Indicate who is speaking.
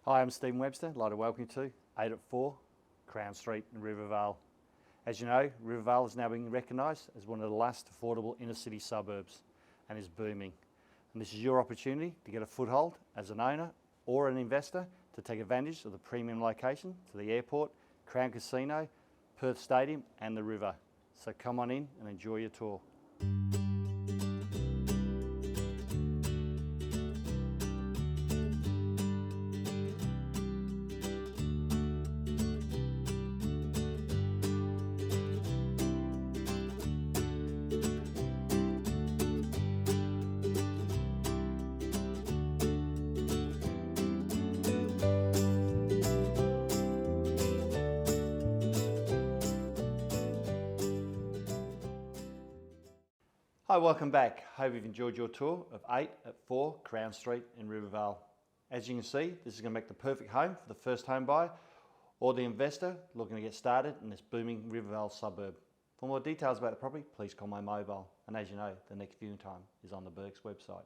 Speaker 1: Hi, I'm Stephen Webster. I'd like to welcome you to 884 Crown Street in Rivervale. As you know, Rivervale is now being recognised as one of the last affordable inner city suburbs and is booming. And this is your opportunity to get a foothold as an owner or an investor to take advantage of the premium location to the airport, Crown Casino, Perth Stadium and the river. So come on in and enjoy your tour. Hi, welcome back. Hope you've enjoyed your tour of 884 Crown Street in Rivervale. As you can see, this is going to make the perfect home for the first home buyer or the investor looking to get started in this booming Rivervale suburb. For more details about the property, please call my mobile. And as you know, the next viewing time is on the Berks website.